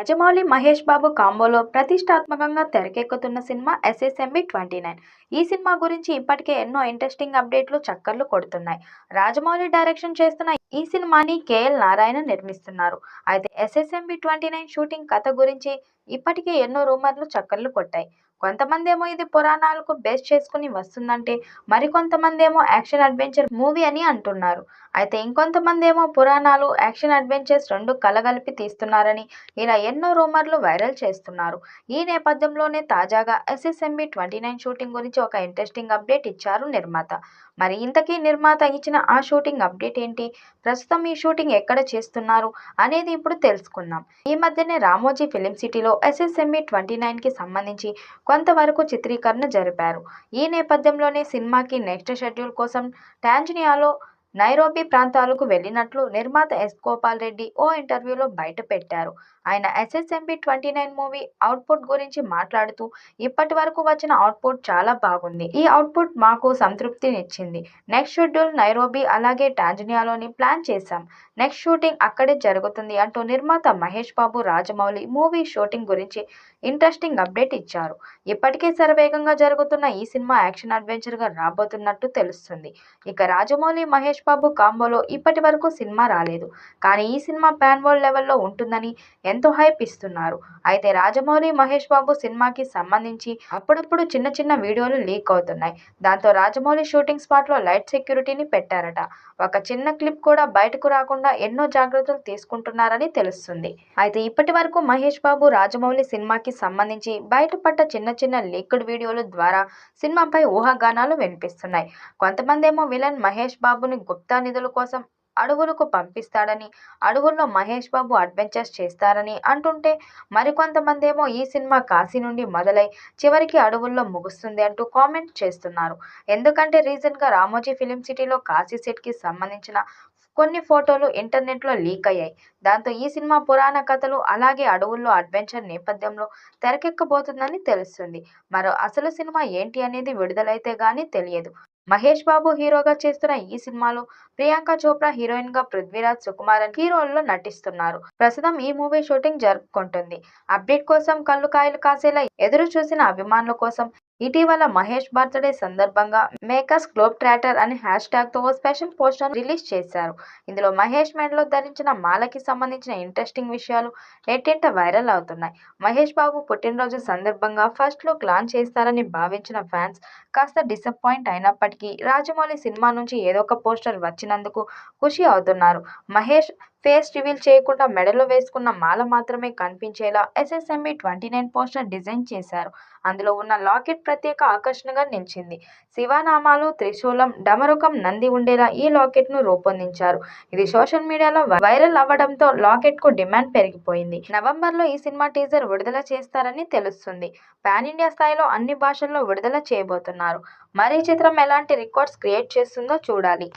రాజమౌళి, మహేష్ బాబు కాంబోలో ప్రతిష్టాత్మకంగా తెరకెక్కుతున్న cinema SSMB 29. ఈ సినిమా గురించి ఇప్పటికే ఎన్నో ఇంట్రెస్టింగ్ అప్డేట్లు చక్కర్లు కొడుతున్నాయి. రాజమౌళి డైరెక్షన్ చేస్తున్న ఈ సినిమాని కేఎల్ నారాయణ నిర్మిస్తున్నారు. అయితే ఎస్ఎస్ఎంబి 29 షూటింగ్ కథ గురించి ఇప్పటికే ఎన్నో రూమర్లు చక్కర్లు కొట్టాయి. కొంతమందేమో ఇది పురాణాలకు బేస్ చేసుకుని వస్తుందంటే, మరికొంతమందేమో యాక్షన్ అడ్వెంచర్ మూవీ అని అంటున్నారు. అయితే ఇంకొంతమందేమో పురాణాలు, యాక్షన్ అడ్వెంచర్స్ రెండు కలగలిపి తీస్తున్నారని ఇలా ఎన్నో రూమర్లు వైరల్ చేస్తున్నారు. ఈ నేపథ్యంలోనే తాజాగా ఎస్ఎస్ఎంబి 29 షూటింగ్ గురించి ఒక ఇంట్రెస్టింగ్ అప్డేట్ ఇచ్చారు నిర్మాత. మరి ఇంతకీ నిర్మాత ఇచ్చిన ఆ షూటింగ్ అప్డేట్ ఏంటి? ప్రస్తుతం ఈ షూటింగ్ ఎక్కడ చేస్తున్నారు అనేది ఇప్పుడు తెలుసుకుందాం. ఈ మధ్యనే రామోజీ ఫిలిం సిటీలో ఎస్ఎస్ఎంబి 29కి సంబంధించి కొంతవరకు చిత్రీకరణ జరిపారు. ఈ నేపథ్యంలోనే సినిమాకి నెక్స్ట్ షెడ్యూల్ కోసం టాంజానియాలో నైరోబీ ప్రాంతాలకు వెళ్లినట్లు నిర్మాత ఎస్ గోపాల్ రెడ్డి ఓ ఇంటర్వ్యూలో బయటపెట్టారు. ఆయన ఎస్ఎస్ఎంబి 29 మూవీ అవుట్పుట్ గురించి మాట్లాడుతూ, ఇప్పటి వరకు వచ్చిన అవుట్పుట్ చాలా బాగుంది. ఈ అవుట్పుట్ మాకు సంతృప్తినిచ్చింది. నెక్స్ట్ షెడ్యూల్ నైరోబీ అలాగే టాంజానియాలోని ప్లాన్ చేశాం. నెక్స్ట్ షూటింగ్ అక్కడే జరుగుతుంది అంటూ నిర్మాత మహేష్ బాబు, రాజమౌళి మూవీ షూటింగ్ గురించి ఇంట్రెస్టింగ్ అప్డేట్ ఇచ్చారు. ఇప్పటికే శరవేగంగా జరుగుతున్న ఈ సినిమా యాక్షన్ అడ్వెంచర్ గా రాబోతున్నట్టు తెలుస్తుంది. ఇక రాజమౌళి, మహేష్ బాబు కాంబోలో ఇప్పటి వరకు సినిమా రాలేదు. కానీ ఈ సినిమా పాన్ వరల్డ్ లెవెల్లో ఉంటుందని ఎంతో హైప్ ఇస్తున్నారు. అయితే రాజమౌళి, మహేష్ బాబు సినిమాకి సంబంధించి అప్పుడప్పుడు చిన్న చిన్న వీడియోలు లీక్ అవుతున్నాయి. దాంతో రాజమౌళి షూటింగ్ స్పాట్ లో లైట్ సెక్యూరిటీని పెట్టారట. ఒక చిన్న క్లిప్ కూడా బయటకు రాకుండా ఎన్నో జాగ్రత్తలు తీసుకుంటున్నారని తెలుస్తుంది. అయితే ఇప్పటి వరకు మహేష్ బాబు, రాజమౌళి సినిమాకి సంబంధించి బయటపడ్డ చిన్న చిన్న లీక్డ్ వీడియోల ద్వారా సినిమాపై ఊహాగానాలు వినిపిస్తున్నాయి. కొంతమందేమో విలన్ మహేష్ బాబుని గుప్తా నిధుల కోసం అడవులకు పంపిస్తాడని, అడవుల్లో మహేష్ బాబు అడ్వెంచర్స్ చేస్తారని అంటుంటే, మరికొంతమందేమో ఈ సినిమా కాశీ నుండి మొదలై చివరికి అడవుల్లో ముగుస్తుంది అంటూ కామెంట్ చేస్తున్నారు. ఎందుకంటే రీసెంట్గా రామోజీ ఫిలిం సిటీలో కాశీ సెట్కి సంబంధించిన కొన్ని ఫోటోలు ఇంటర్నెట్లో లీక్ అయ్యాయి. దాంతో ఈ సినిమా పురాణ కథలు అలాగే అడవుల్లో అడ్వెంచర్ నేపథ్యంలో తెరకెక్కబోతుందని తెలుస్తుంది. మరో అసలు సినిమా ఏంటి అనేది విడుదలైతే గానీ తెలియదు. మహేష్ బాబు హీరోగా చేస్తున్న ఈ సినిమాలో ప్రియాంక చోప్రా హీరోయిన్ గా, పృథ్వీరాజ్ సుకుమారన్ హీరోల్లో నటిస్తున్నారు. ప్రస్తుతం ఈ మూవీ షూటింగ్ జరుపుకుంటుంది. అప్డేట్ కోసం కళ్ళు కాయలు కాసేలా ఎదురు చూసిన అభిమానుల కోసం ఇటీవల మహేష్ బర్త్డే సందర్భంగా మేకర్స్ గ్లోబ్ ట్రాటర్ అనే హ్యాష్ ట్యాగ్ తో ఓ స్పెషల్ పోస్టర్ రిలీజ్ చేశారు. ఇందులో మహేష్ మెడలో ధరించిన మాలకి సంబంధించిన ఇంట్రెస్టింగ్ విషయాలు నెట్టింట వైరల్ అవుతున్నాయి. మహేష్ బాబు పుట్టినరోజు సందర్భంగా ఫస్ట్ లుక్ లాంచ్ చేస్తారని భావించిన ఫ్యాన్స్ కాస్త డిసప్పాయింట్ అయినప్పటికీ రాజమౌళి సినిమా నుంచి ఏదో ఒక పోస్టర్ వచ్చినందుకు ఖుషి అవుతున్నారు. మహేష్ ఫేస్ రివీల్ చేయకుండా మెడలో వేసుకున్న మాల మాత్రమే కనిపించేలా ఎస్ఎస్ఎంబి 29 పోస్టర్ డిజైన్ చేశారు. అందులో ఉన్న లాకెట్ ప్రత్యేక ఆకర్షణగా నిలిచింది. శివనామాలు, త్రిశూలం, డమరుకం, నంది ఉండేలా ఈ లాకెట్ ను రూపొందించారు. ఇది సోషల్ మీడియాలో వైరల్ అవ్వడంతో లాకెట్ కు డిమాండ్ పెరిగిపోయింది. నవంబర్లో ఈ సినిమా టీజర్ విడుదల చేస్తారని తెలుస్తుంది. పాన్ ఇండియా స్థాయిలో అన్ని భాషల్లో విడుదల చేయబోతున్నారు. మరి ఈ చిత్రం ఎలాంటి రికార్డ్స్ క్రియేట్ చేస్తుందో చూడాలి.